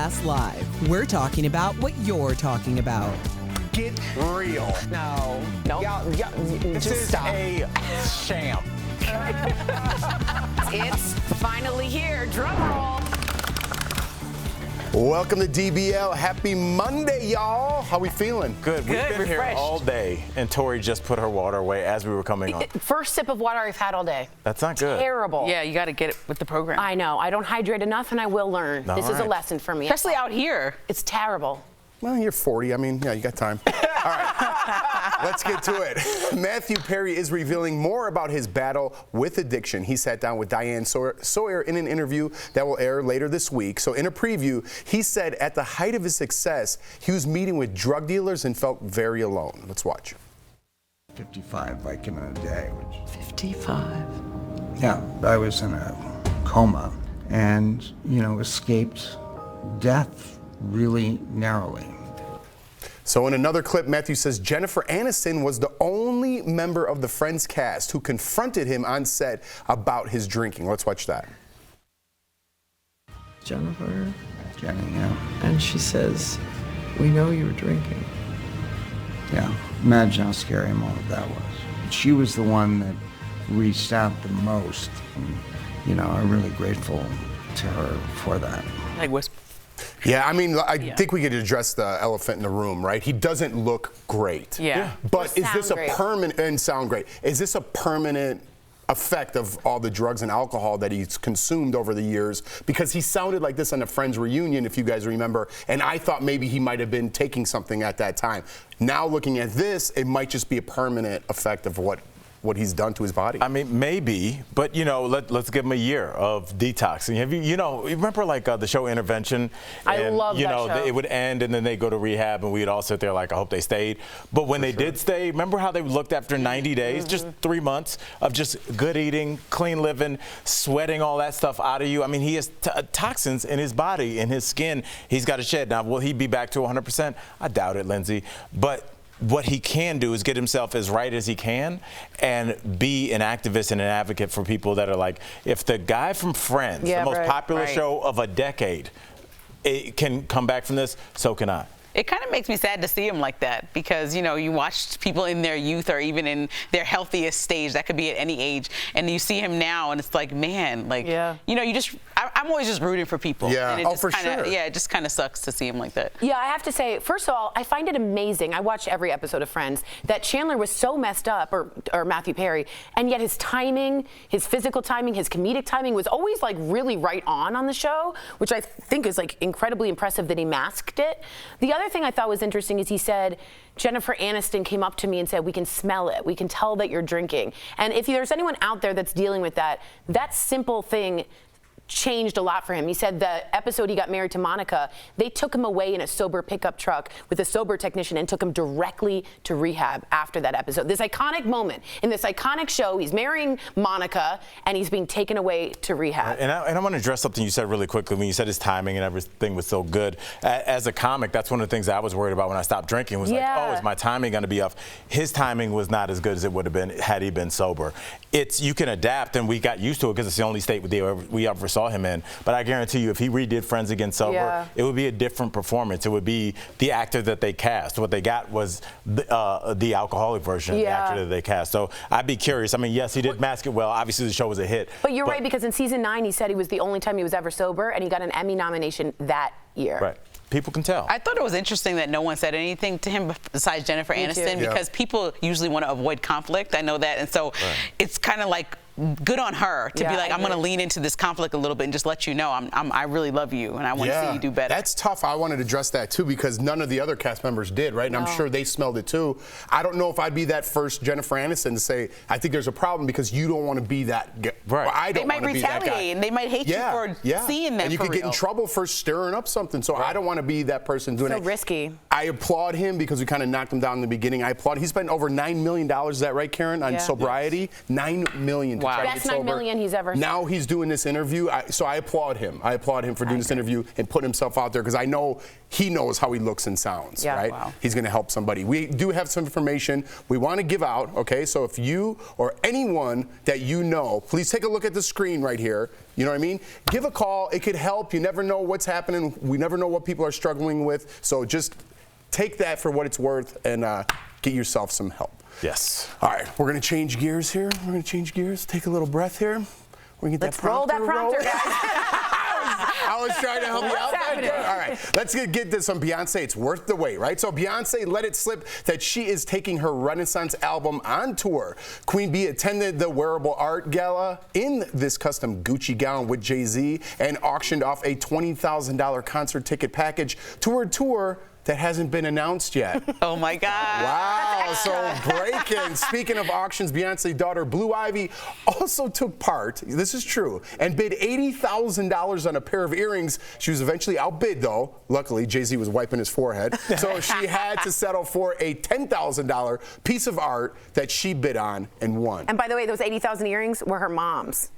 Class Live. We're talking about what you're talking about. Get real. No. Y'all, this just is stop. a sham. It's finally here. Drum roll. Welcome to DBL. Happy Monday, y'all. How we feeling? Good. We've been here refreshed. all day, and Tori just put her water away as we were coming on. First sip of water I've had all day. That's not good. Terrible. Yeah, you got to get it with the program. I know. I don't hydrate enough, and I will learn. All This is a right. lesson for me. Especially out here. It's terrible. Well, you're 40. I mean, yeah, you got time. All right, let's get to it. Matthew Perry is revealing more about his battle with addiction. He sat down with Diane Sawyer in an interview that will air later this week. So in a preview, he said at the height of his success, he was meeting with drug dealers and felt very alone. Let's watch. 55 Vicodin a day. 55. Yeah, I was in a coma and, escaped death really narrowly. So in another clip, Matthew says Jennifer Aniston was the only member of the Friends cast who confronted him on set about his drinking. Let's watch that. Jennifer, Jenny, yeah. and she says, "We know you were drinking." Yeah, imagine how scary a moment that was. She was the one that reached out the most. And, I'm really grateful to her for that. Like whisper. Yeah, I mean, I think we could address the elephant in the room, right? He doesn't look great. Yeah. But is this a great. permanent, and sound great, is this a permanent effect of all the drugs and alcohol that he's consumed over the years? Because he sounded like this on a Friends reunion, if you guys remember, and I thought maybe he might have been taking something at that time. Now looking at this, it might just be a permanent effect of what he's done to his body. I mean, maybe, but let's give him a year of detoxing. Have you remember like the show Intervention? I And, love that show. It would end and then they go to rehab and we'd all sit there like, I hope they stayed. But when they did stay, remember how they looked after 90 days, just 3 months of just good eating, clean living, sweating all that stuff out of you. I mean, he has toxins in his body, in his skin. He's got to shed. Now, will he be back to 100%? I doubt it, Lindsay. But what he can do is get himself as right as he can and be an activist and an advocate for people that are like, if the guy from Friends, the most popular show of a decade, it can come back from this, so can I. It kind of makes me sad to see him like that because, you watch people in their youth or even in their healthiest stage, that could be at any age, and you see him now and it's like, man, like, I'm always just rooting for people. Yeah, and it just for kinda, sure. Yeah, it just kind of sucks to see him like that. Yeah, I have to say, first of all, I find it amazing. I watch every episode of Friends that Chandler was so messed up, or Matthew Perry, and yet his timing, his physical timing, his comedic timing was always like really right on the show, which I think is like incredibly impressive that he masked it. The other thing I thought was interesting is he said, Jennifer Aniston came up to me and said, we can smell it. We can tell that you're drinking. And if there's anyone out there that's dealing with that simple thing changed a lot for him. He said the episode he got married to Monica, they took him away in a sober pickup truck with a sober technician and took him directly to rehab after that episode. This iconic moment in this iconic show, he's marrying Monica and he's being taken away to rehab. And I want to address something you said really quickly when you said his timing and everything was so good. As a comic, that's one of the things I was worried about when I stopped drinking was like, oh, is my timing going to be off? His timing was not as good as it would have been had he been sober. You can adapt, and we got used to it because it's the only state we ever saw him in. But I guarantee you, if he redid Friends again sober, it would be a different performance. It would be the actor that they cast. What they got was the alcoholic version of the actor that they cast. So I'd be curious. I mean, yes, he did mask it well. Obviously, the show was a hit. But you're right, because in season 9, he said he was the only time he was ever sober, and he got an Emmy nomination that year. Right. People can tell. I thought it was interesting that no one said anything to him besides Jennifer Aniston because people usually want to avoid conflict. I know that. And so it's kind of like good on her to be like, I'm going to lean into this conflict a little bit and just let you know I really love you and I want to see you do better. That's tough. I wanted to address that too because none of the other cast members did, right? And I'm sure they smelled it too. I don't know if I'd be that first Jennifer Aniston to say, I think there's a problem because you don't want to be that guy. Right. I don't want to be that guy. They might retaliate and they might hate you for seeing that. And you could get in trouble for stirring up something. So I don't want to be that person doing it. So risky. I applaud him because we kind of knocked him down in the beginning. I applaud. He spent over $9 million. Is that right, Karen? On sobriety, $9 million. Wow. try to Best get 9 sober. million he's ever. Now he's doing this interview, so I applaud him. I applaud him for doing this interview and putting himself out there because I know he knows how he looks and sounds, Yeah. right? Wow. He's going to help somebody. We do have some information we want to give out, okay? So if you or anyone that you know, please take a look at the screen right here. You know what I mean? Give a call. It could help. You never know what's happening. We never know what people are struggling with. So just take that for what it's worth and get yourself some help. Yes. All right, we're going to change gears here. We're going to change gears. Take a little breath here. We're going to get Let's roll that prompter, rolling. guys. I was trying to help you out back there. All right, let's get this on Beyonce. It's worth the wait, right? So Beyonce let it slip that she is taking her Renaissance album on tour. Queen Bee attended the Wearable Art Gala in this custom Gucci gown with Jay-Z and auctioned off a $20,000 concert ticket package to her tour that hasn't been announced yet. Oh my God. Wow, so breaking. Speaking of auctions, Beyonce's daughter Blue Ivy also took part, this is true, and bid $80,000 on a pair of earrings. She was eventually outbid though. Luckily, Jay-Z was wiping his forehead. So she had to settle for a $10,000 piece of art that she bid on and won. And by the way, those 80,000 earrings were her mom's.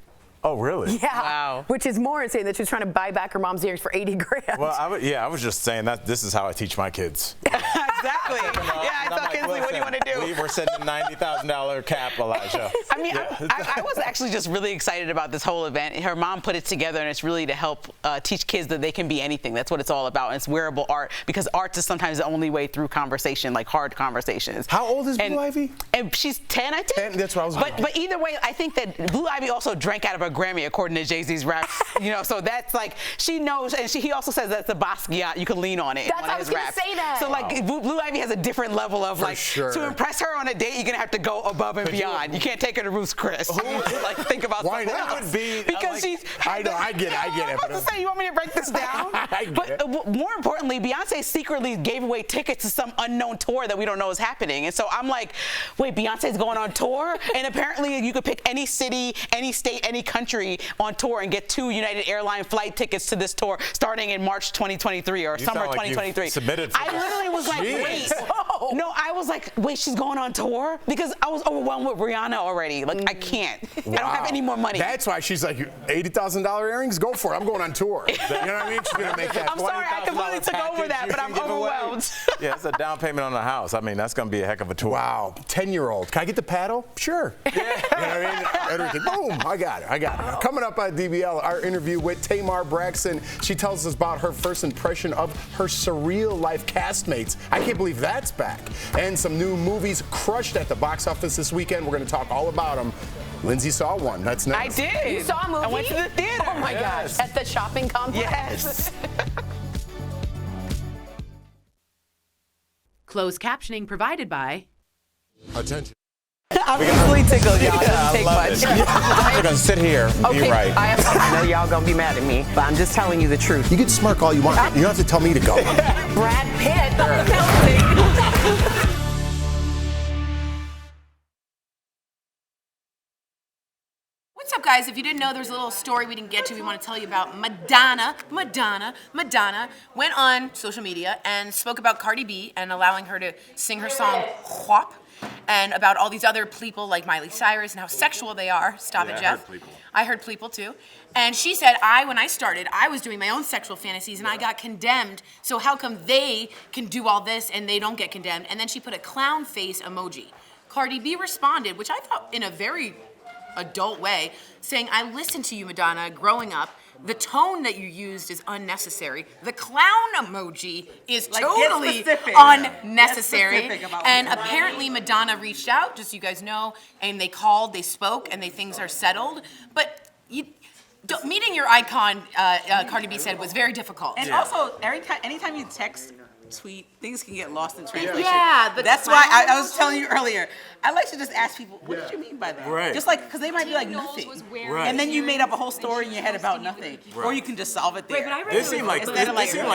Oh, really? Yeah. Wow. Which is more insane that she was trying to buy back her mom's earrings for 80 grand. Well, I was just saying that this is how I teach my kids. Exactly. Yeah, I thought Kinsley, what do you want to do? We're setting a $90,000 cap, Elijah. I mean, I was actually just really excited about this whole event. Her mom put it together, and it's really to help teach kids that they can be anything. That's what it's all about. And it's wearable art, because art is sometimes the only way through conversation, like hard conversations. How old is Blue Ivy? And she's 10, I think. 10, that's what I was wondering. But either way, I think that Blue Ivy also drank out of a Grammy, according to Jay-Z's rap. You know, so that's like, she knows, and he also says that's a Basquiat. You can lean on it. That's in one I of was his gonna raps. say that. So like, Blue Ivy has a different level of like, sure. to impress her on a date, you're gonna have to go above and beyond. You can't take her to Ruth's Chris. Like, think about Why something not? else. like, Because she's. I know, I get it. I'm about to say, you want me to break this down? I get it. But more importantly, Beyonce secretly gave away tickets to some unknown tour that we don't know is happening. And so I'm like, wait, Beyonce's going on tour? And apparently you could pick any city, any state, any country on tour and get 2 United Airlines flight tickets to this tour starting in March 2023 or summer sound like you've 2023. submitted for I this. literally was like, wait. No, I was like, wait, she's going on tour? Because I was overwhelmed with Rihanna already. Like, I can't. I don't have any more money. That's why she's like, $80,000 earrings? Go for it. I'm going on tour. You know what I mean? She's going to make that. I'm sorry, I completely took over that, but I'm overwhelmed. Yeah, it's a down payment on a house. I mean, that's going to be a heck of a tour. Wow, 10-year-old. Can I get the paddle? Sure. Yeah. You know what I mean? Everything. Boom, I got it. Coming up on DBL, our interview with Tamar Braxton. She tells us about her first impression of her surreal life castmates. I can't believe that's back. And some new movies crushed at the box office this weekend. We're going to talk all about them. Lindsay saw one. That's next. I did. You saw a movie? I went to the theater. Oh my gosh. At the shopping complex? Yes. Closed captioning provided by. Attention. I'm easily tickled, y'all. It doesn't take much. We're going to sit here and be right. I know y'all gonna be mad at me, but I'm just telling you the truth. You can smirk all you want. You don't have to tell me to go. Brad Pitt. What's up, guys? If you didn't know, there's a little story we didn't get to. We want to tell you about Madonna. Madonna went on social media and spoke about Cardi B and allowing her to sing her song "WAP," and about all these other people like Miley Cyrus and how sexual they are. Stop it, Jeff. I heard people too. And she said, when I started, I was doing my own sexual fantasies and I got condemned. So how come they can do all this and they don't get condemned? And then she put a clown face emoji. Cardi B responded, which I thought in a very adult way, saying, I listened to you, Madonna, growing up. The tone that you used is unnecessary. The clown emoji is totally unnecessary. And apparently Madonna reached out, just so you guys know, and they called, they spoke, and things are settled. But meeting your icon, Cardi B said, was very difficult. And also, anytime you text, tweet, things can get lost in translation. Yeah, that's why I was telling you earlier. I like to just ask people, what did you mean by that? Right. Just like, because they might be like nothing, Right. and then you made up a whole story in your head about nothing, or you can just solve it there. But I read This seemed like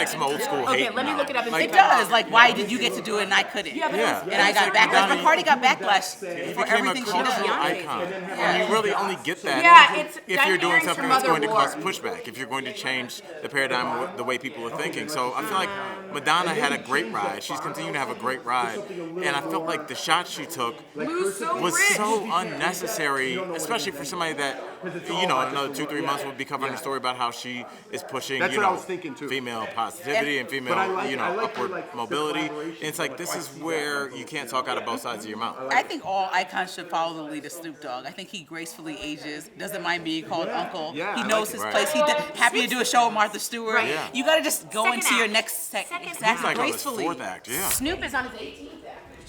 some old school hate. Okay, let me look it up and It does. Like, why did you get to do it and I couldn't? Yeah. And I got backlash. But Cardi got backlash for everything she does. Icon. And you really only get that Yeah, it's if you're doing Dynamics something from that's going to Mother cause pushback, if you're going to change the paradigm, the way people are thinking. So I feel like Madonna had a great ride. She's continuing to have a great ride. And I felt like the shot she took was so unnecessary, especially for somebody that, you know, in another 2-3 months will be covering a story about how she is pushing, you know, female positivity and female, you know, upward mobility. And it's like, this is where you can't talk out of both sides of your mouth. I think all icons should follow the lead of Snoop Dogg. I think he gracefully ages, doesn't mind being called uncle. He knows his place. He's happy to do a show with Martha Stewart. You got to just go into your next second He's like gracefully. on his 4th act, yeah. Snoop is on his 18th act.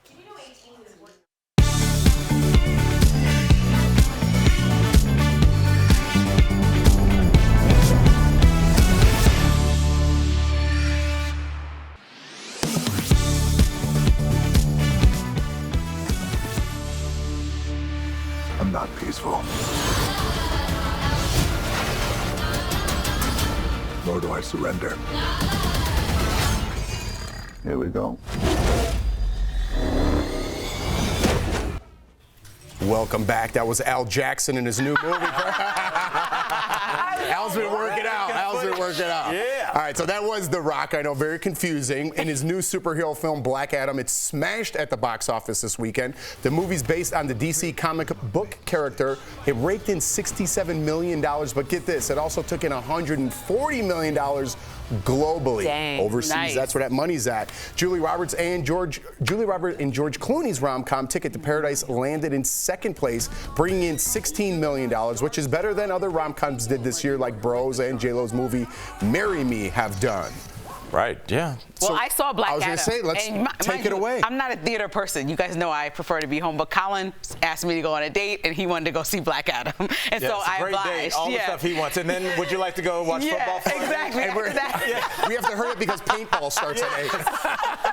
Can you know 18 is what? I'm not peaceful. Nor do I surrender. Here we go. Welcome back. That was Al Jackson in his new movie. Al's been working out. Al's been working out. Yeah. All right, so that was The Rock. I know, very confusing. In his new superhero film, Black Adam, it smashed at the box office this weekend. The movie's based on the DC comic book character. It raked in $67 million, but get this, it also took in $140 million globally. Dang, overseas. nice. That's where that money's at. Julie Roberts and George Clooney's rom-com Ticket to Paradise landed in second place, bringing in $16 million, which is better than other rom-coms did this year, like Bros and J-Lo's movie Marry Me have done. Right, yeah. Well, I saw Black Adam. I was going to say, let's take it away. I'm not a theater person. You guys know I prefer to be home. But Colin asked me to go on a date, and he wanted to go see Black Adam. And so I great obliged. Date, all the stuff he wants. And then would you like to go watch football? Exactly. We have to hurry up because paintball starts at 8.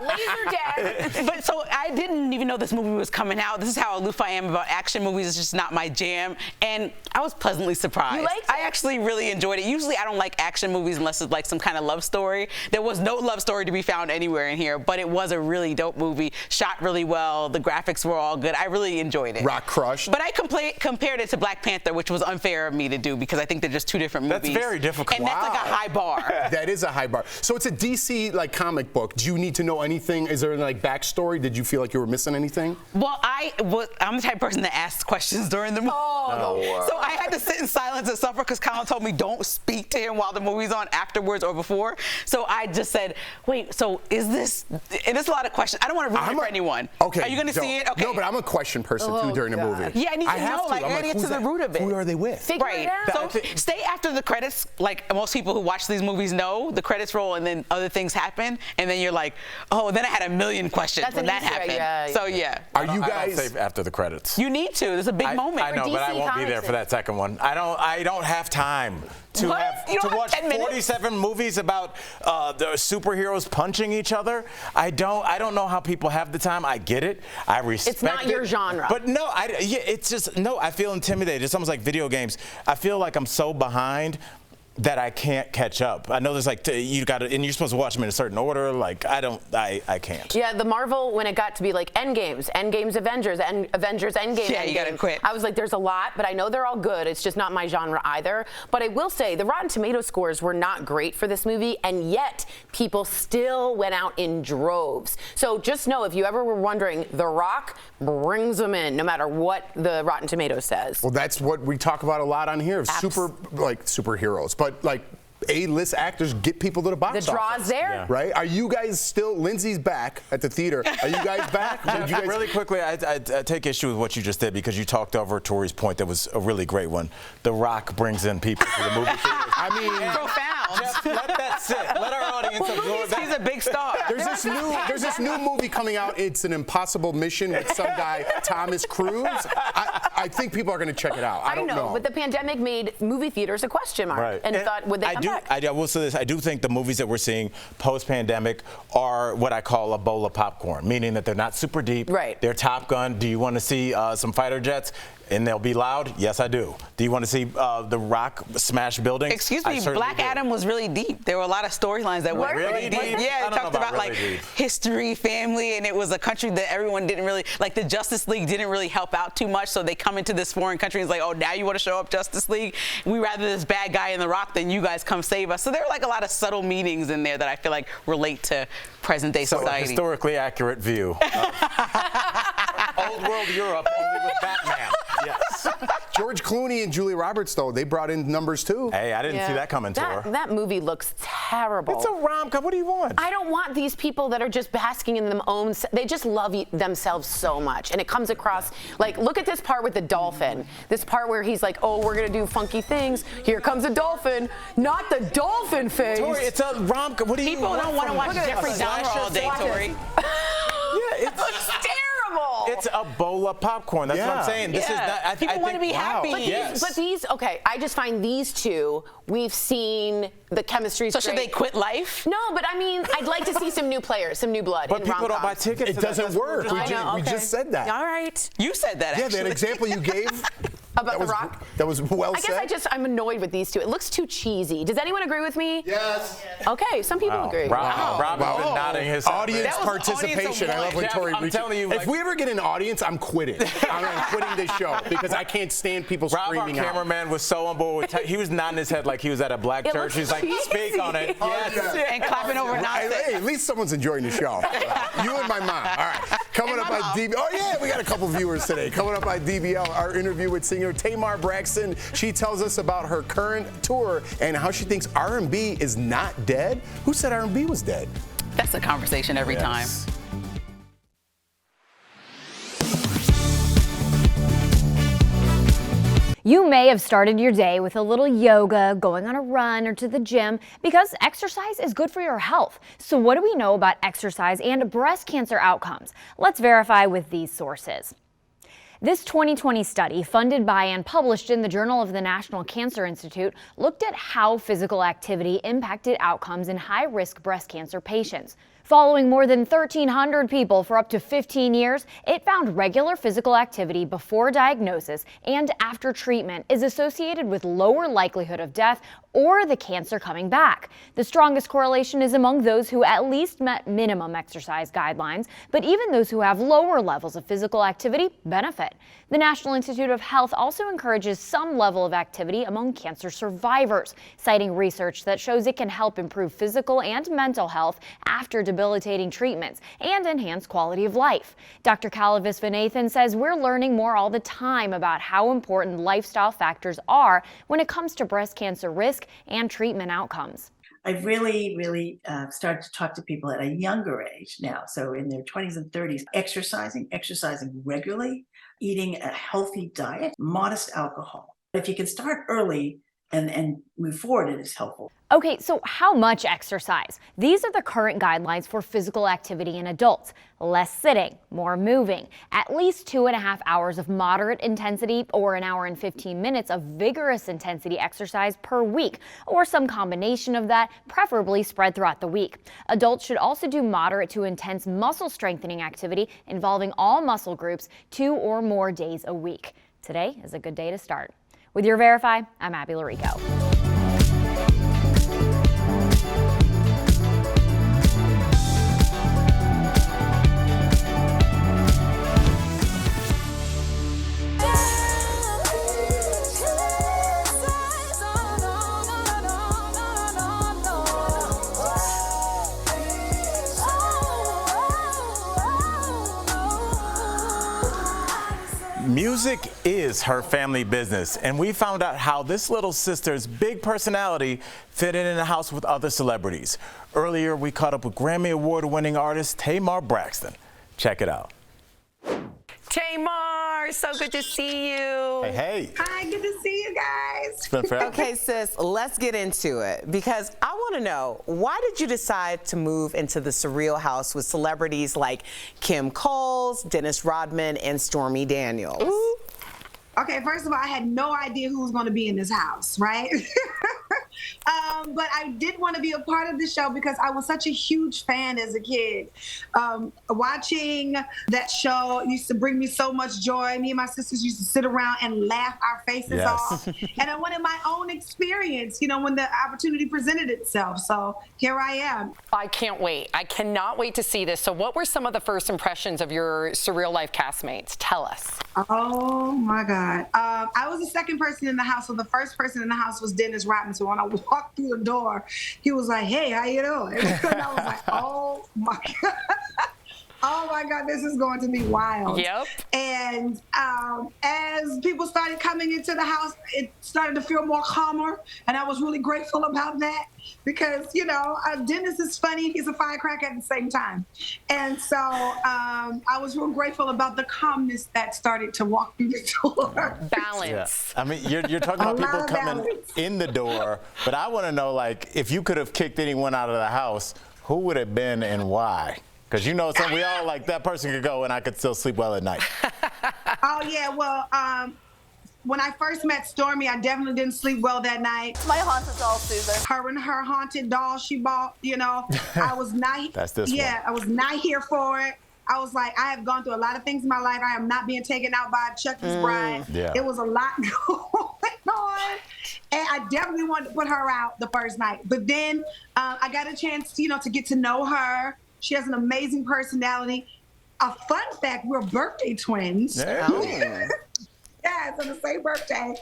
Laser tag. But so I didn't even know this movie was coming out. This is how aloof I am about action movies. It's just not my jam. And I was pleasantly surprised. You liked it? I actually really enjoyed it. Usually I don't like action movies unless it's like some kind of love story. There was no love story to be found anywhere in here, but it was a really dope movie. Shot really well. The graphics were all good. I really enjoyed it. Rock crushed. But I compared it to Black Panther, which was unfair of me to do because I think they're just two different movies. That's very difficult. And that's like a high bar. That is a high bar. So it's a DC like comic book. Do you need to know anything? Is there like backstory? Did you feel like you were missing anything? Well, I'm the type of person that asks questions during the movie. So I had to sit in silence and suffer because Colin told me don't speak to him while the movie's on, afterwards or before. So I just said, wait, so is this, and there's a lot of questions. I don't want to ruin it for anyone. Okay. Are you going to see it? Okay. No, but I'm a question person too during the movie. Yeah, I need to know. Like, I got to get to the root of it. Who are they with? Figure it out. So stay after the credits. Like most people who watch these movies know, the credits roll and then other things happen. And then you're like, oh, then I had a million questions when that happened. So yeah. Are you guys? I don't say after the credits. You need to. There's a big moment. I know, but I won't be there for that second one. I don't have time to watch 47 movies about the superheroes punching each other. I don't know how people have the time. I get it. I respect it. It's not your genre. But no, it's just I feel intimidated. It's almost like video games. I feel like I'm so behind that I can't catch up. I know there's like you got to, and you're supposed to watch them in a certain order. Like I can't. Yeah, the Marvel, when it got to be like Endgames, Avengers, and Avengers Endgame. Yeah, you gotta quit. I was like, there's a lot, but I know they're all good. It's just not my genre either. But I will say the Rotten Tomato scores were not great for this movie, and yet people still went out in droves. So just know, if you ever were wondering, The Rock brings them in, no matter what the Rotten Tomatoes says. Well, that's what we talk about a lot on here. Superheroes. But like A-list actors get people to the box office. The draw's there. Right? Are you guys still, Lindsay's back at the theater. Are you guys back? Really quickly, I take issue with what you just did because you talked over Tori's point that was a really great one. The Rock brings in people to the movie theaters. I mean, profound. Just let that sit. Let our audience absorb that. He's a big star. There's this new movie coming out. It's an impossible mission with some guy, Thomas Cruise. I think people are going to check it out. I don't know. But the pandemic made movie theaters a question mark, and thought, would they come back? I will say this. I do think the movies that we're seeing post-pandemic are what I call a bowl of popcorn, meaning that they're not super deep. Right. They're Top Gun. Do you want to see some fighter jets? And they'll be loud? Yes, I do. Do you want to see The Rock smash buildings? Excuse me, Black Adam was really deep. There were a lot of storylines that were really deep. Yeah, it talked about like history, family, and it was a country that everyone didn't really, like the Justice League didn't really help out too much, so they come into this foreign country and it's like, oh, now you want to show up Justice League? We rather this bad guy in The Rock than you guys come save us. So there are like a lot of subtle meanings in there that I feel like relate to present day society. Historically accurate view of old world Europe only with Batman. Yes. George Clooney and Julia Roberts, though, they brought in numbers too. Hey, I didn't see that coming to her. That movie looks terrible. It's a rom-com. What do you want? I don't want these people that are just basking in them own. They just love themselves so much, and it comes across like, look at this part with the dolphin. This part where he's like, "Oh, we're gonna do funky things. Here comes a dolphin, not the dolphin face." Tori, it's a rom-com. What do you? People don't want to watch Jeffrey Dahmer all day, Tori. Yeah, it looks terrible. It's a bowl of popcorn. That's what I'm saying. This is not. People want to be happy. But these, okay, I just find these two, we've seen the chemistry. So should they quit life? No, but I mean, I'd like to see some new players, some new blood. But people don't buy tickets. It doesn't work. We just said that. All right. You said that. Yeah, that example you gave. About The Rock? That was well said. I guess I'm annoyed with these two. It looks too cheesy. Does anyone agree with me? Yes. Okay, some people agree. Rob's been nodding his head. Audience participation. I love when Tori reaches. I'm telling you, if we ever get an audience, I'm quitting. I'm quitting this show because I can't stand people screaming out. Our cameraman was so on board with he was nodding his head like he was at a black church. He's like, speak on it. Yes. And clapping over nonsense. Hey, at least someone's enjoying the show. You and my mom. All right. Coming up on DBL. Oh, yeah, we got a couple viewers today. Coming up on DBL, our interview with singer Tamar Braxton. She tells us about her current tour and how she thinks R&B is not dead. Who said R&B was dead? That's a conversation every time. You may have started your day with a little yoga, going on a run, or to the gym because exercise is good for your health. So what do we know about exercise and breast cancer outcomes? Let's verify with these sources. This 2020 study, funded by and published in the Journal of the National Cancer Institute, looked at how physical activity impacted outcomes in high-risk breast cancer patients. Following more than 1,300 people for up to 15 years, it found regular physical activity before diagnosis and after treatment is associated with lower likelihood of death or the cancer coming back. The strongest correlation is among those who at least met minimum exercise guidelines, but even those who have lower levels of physical activity benefit. The National Institute of Health also encourages some level of activity among cancer survivors, citing research that shows it can help improve physical and mental health after debilitating treatments and enhance quality of life. Dr. Kala Visvanathan says we're learning more all the time about how important lifestyle factors are when it comes to breast cancer risk and treatment outcomes. I've really started to talk to people at a younger age now, so in their 20s and 30s, exercising regularly, eating a healthy diet, modest alcohol. If you can start early and move forward, it is helpful. Okay, so how much exercise? These are the current guidelines for physical activity in adults. Less sitting, more moving, at least 2.5 hours of moderate intensity or 1 hour and 15 minutes of vigorous intensity exercise per week, or some combination of that, preferably spread throughout the week. Adults should also do moderate to intense muscle strengthening activity involving all muscle groups 2 or more days a week. Today is a good day to start. With your Verify, I'm Abby Larico. Music is her family business, and we found out how this little sister's big personality fit in the house with other celebrities. Earlier, we caught up with Grammy Award-winning artist Tamar Braxton. Check it out. Tamar, so good to see you. Hey, hey. Hi, good to see you guys. It's been forever. Okay, sis, let's get into it because I want to know, why did you decide to move into the surreal house with celebrities like Kim Coles, Dennis Rodman, and Stormy Daniels? Okay, first of all, I had no idea who was going to be in this house, right? But I did want to be a part of the show because I was such a huge fan as a kid. Watching that show used to bring me so much joy. Me and my sisters used to sit around and laugh our faces off. And I wanted my own experience, when the opportunity presented itself. So here I am. I can't wait. I cannot wait to see this. So what were some of the first impressions of your Surreal Life castmates? Tell us. Oh my God. I was the second person in the house. So the first person in the house was Dennis Rodman. So when I walked through the door, he was like, "Hey, how you doing?" And I was like, "Oh my God." Oh my God, this is going to be wild. Yep. And as people started coming into the house, it started to feel more calmer. And I was really grateful about that because, Dennis is funny. He's a firecracker at the same time. And so I was real grateful about the calmness that started to walk through the door. Balance. Yeah. I mean, you're talking about people coming in the door, but I want to know, if you could have kicked anyone out of the house, who would it have been and why? Because we all that person could go and I could still sleep well at night. Oh, yeah. Well, when I first met Stormy, I definitely didn't sleep well that night. My haunted doll, Susan. Her and her haunted doll she bought, I was not. That's this one. I was not here for it. I was like, I have gone through a lot of things in my life. I am not being taken out by Chucky's bride. Yeah. It was a lot going on. And I definitely wanted to put her out the first night. But then I got a chance, to get to know her. She has an amazing personality. A fun fact, we're birthday twins. Yeah. Yeah, it's on the same birthday.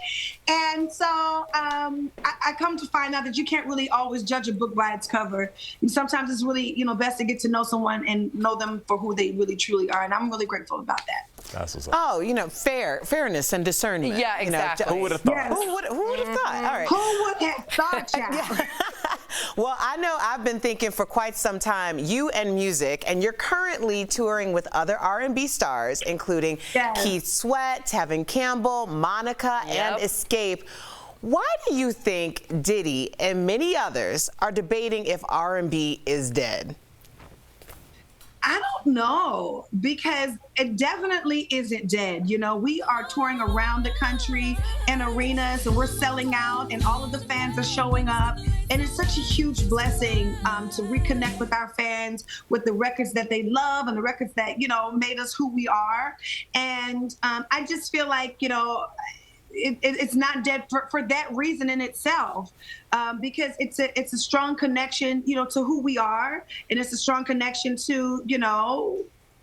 And so I come to find out that you can't really always judge a book by its cover. And sometimes it's really, best to get to know someone and know them for who they really truly are. And I'm really grateful about that. That's what's up. Oh, fairness and discernment. Yeah, exactly. Who would have thought? Yes. Who would have thought? All right. Who would have thought, child? Well, I know I've been thinking for quite some time, you and music, and you're currently touring with other R&B stars, including Keith Sweat, Tevin Campbell, Monica, and Escape. Why do you think Diddy and many others are debating if R&B is dead? I don't know, because it definitely isn't dead. We are touring around the country in arenas and we're selling out and all of the fans are showing up. And it's such a huge blessing to reconnect with our fans with the records that they love and the records that, made us who we are. And I just feel like, it's not dead for that reason in itself, because it's a strong connection, to who we are, and it's a strong connection to,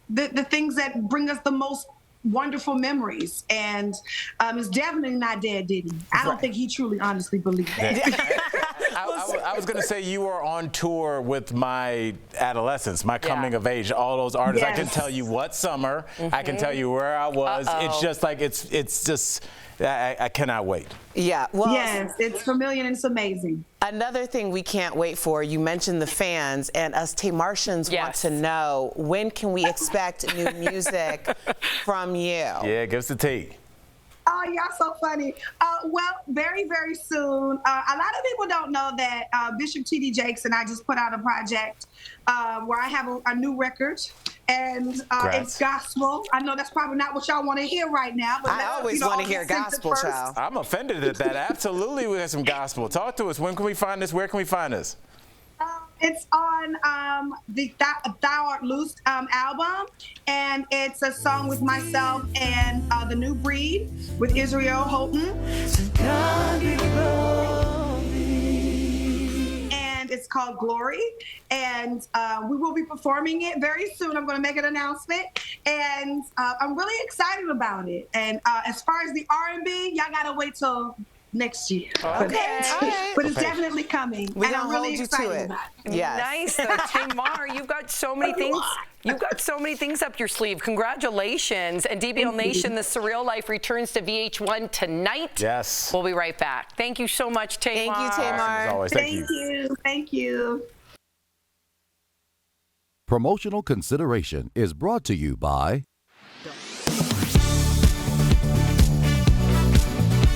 the things that bring us the most wonderful memories. And it's definitely not dead, Diddy. I don't think he truly honestly believed that. I was going to say you were on tour with my adolescence, my coming of age, all those artists. I can tell you what summer. I can tell you where I was. It's just it's just, I cannot wait. Yeah. Well, yes, it's familiar and it's amazing. Another thing we can't wait for, you mentioned the fans, and us Tamartians want to know, when can we expect new music from you? Yeah, give us the tea. Oh, y'all so funny. Well, very, very soon. A lot of people don't know that Bishop T.D. Jakes and I just put out a project where I have a new record, and it's gospel. I know that's probably not what y'all want to hear right now. But I always want to hear gospel, child. I'm offended at that. Absolutely, we have some gospel. Talk to us. When can we find this? Where can we find this? It's on the Thou Art Loosed album, and it's a song with myself and The New Breed with Israel Houghton. And it's called Glory, and we will be performing it very soon. I'm going to make an announcement, and I'm really excited about it. And as far as the R&B, y'all got to wait till next year. Okay. But it's definitely coming. And I'm really excited about it. Nice. Tamar, you've got so many things. You've got so many things up your sleeve. Congratulations. And DBL Nation, The Surreal Life returns to VH1 tonight. Yes. We'll be right back. Thank you so much, Tamar. Thank you, Tamar. As always, thank you. Thank you. Promotional consideration is brought to you by...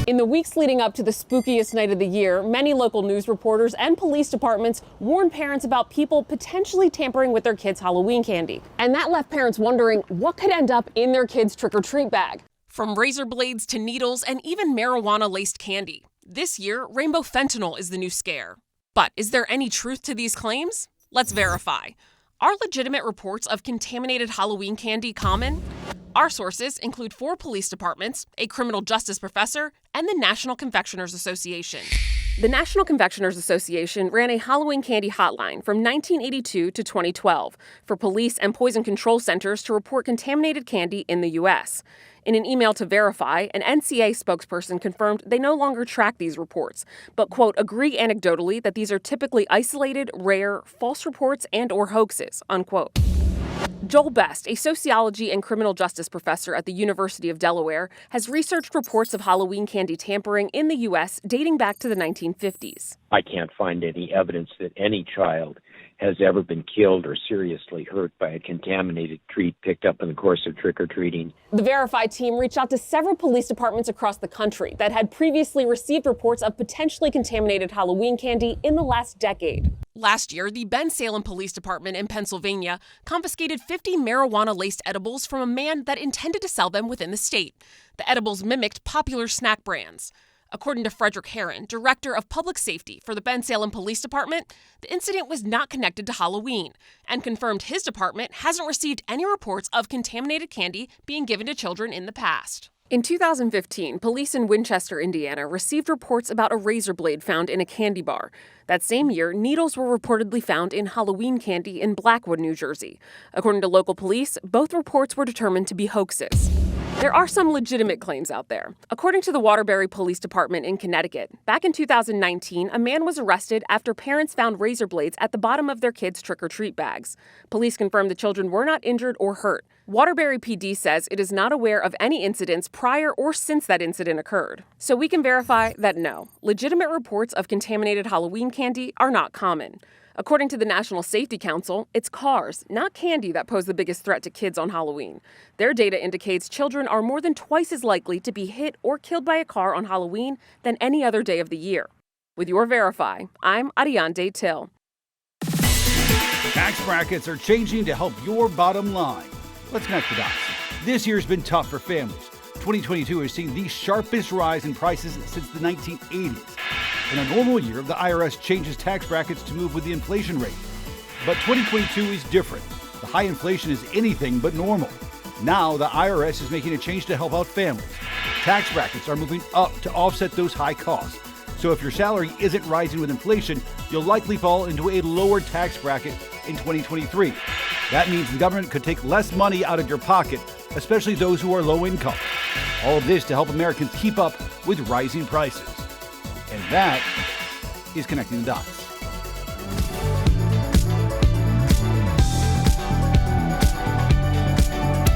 In the weeks leading up to the spookiest night of the year, many local news reporters and police departments warned parents about people potentially tampering with their kids' Halloween candy. And that left parents wondering what could end up in their kids' trick-or-treat bag. From razor blades to needles and even marijuana-laced candy. This year, rainbow fentanyl is the new scare. But is there any truth to these claims? Let's verify. Are legitimate reports of contaminated Halloween candy common? Our sources include 4 police departments, a criminal justice professor, and the National Confectioners Association. The National Confectioners Association ran a Halloween candy hotline from 1982 to 2012 for police and poison control centers to report contaminated candy in the U.S. In an email to Verify, an NCA spokesperson confirmed they no longer track these reports, but, quote, agree anecdotally that these are typically isolated, rare, false reports and/or hoaxes, unquote. Joel Best, a sociology and criminal justice professor at the University of Delaware, has researched reports of Halloween candy tampering in the U.S. dating back to the 1950s. I can't find any evidence that any child has ever been killed or seriously hurt by a contaminated treat picked up in the course of trick-or-treating. The Verify team reached out to several police departments across the country that had previously received reports of potentially contaminated Halloween candy in the last decade. Last year, the Ben Salem Police Department in Pennsylvania confiscated 50 marijuana-laced edibles from a man that intended to sell them within the state. The edibles mimicked popular snack brands. According to Frederick Herron, director of public safety for the Ben Salem Police Department, the incident was not connected to Halloween and confirmed his department hasn't received any reports of contaminated candy being given to children in the past. In 2015, police in Winchester, Indiana, received reports about a razor blade found in a candy bar. That same year, needles were reportedly found in Halloween candy in Blackwood, New Jersey. According to local police, both reports were determined to be hoaxes. There are some legitimate claims out there. According to the Waterbury Police Department in Connecticut, back in 2019, a man was arrested after parents found razor blades at the bottom of their kids' trick-or-treat bags. Police confirmed the children were not injured or hurt. Waterbury PD says it is not aware of any incidents prior or since that incident occurred. So we can verify that no, legitimate reports of contaminated Halloween candy are not common. According to the National Safety Council, it's cars, not candy, that pose the biggest threat to kids on Halloween. Their data indicates children are more than twice as likely to be hit or killed by a car on Halloween than any other day of the year. With your Verify, I'm Ariande Till. Tax brackets are changing to help your bottom line. Let's connect the dots. This year's been tough for families. 2022 has seen the sharpest rise in prices since the 1980s. In a normal year, the IRS changes tax brackets to move with the inflation rate. But 2022 is different. The high inflation is anything but normal. Now, the IRS is making a change to help out families. Tax brackets are moving up to offset those high costs. So if your salary isn't rising with inflation, you'll likely fall into a lower tax bracket in 2023. That means the government could take less money out of your pocket, especially those who are low income. All of this to help Americans keep up with rising prices. And that is Connecting the Dots.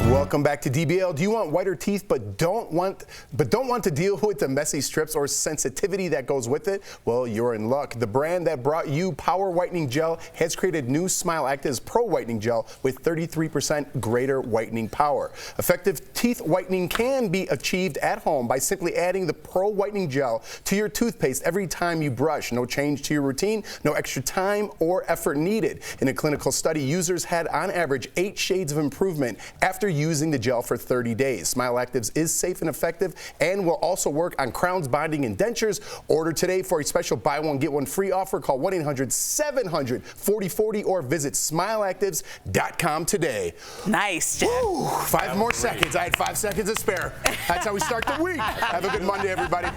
Welcome back to DBL. Do you want whiter teeth but don't want to deal with the messy strips or sensitivity that goes with it? Well, you're in luck. The brand that brought you Power Whitening Gel has created new Smile Actives Pro Whitening Gel with 33% greater whitening power. Effective teeth whitening can be achieved at home by simply adding the Pro Whitening Gel to your toothpaste every time you brush. No change to your routine, no extra time or effort needed. In a clinical study, users had on average 8 shades of improvement after using the gel for 30 days. Smile Actives is safe and effective and will also work on crowns, bonding, and dentures. Order today for a special buy one, get one free offer. Call 1-800-700-4040 or visit smileactives.com today. Nice, Jeff. Woo, 5 more seconds. I had 5 seconds to spare. That's how we start the week. Have a good Monday, everybody.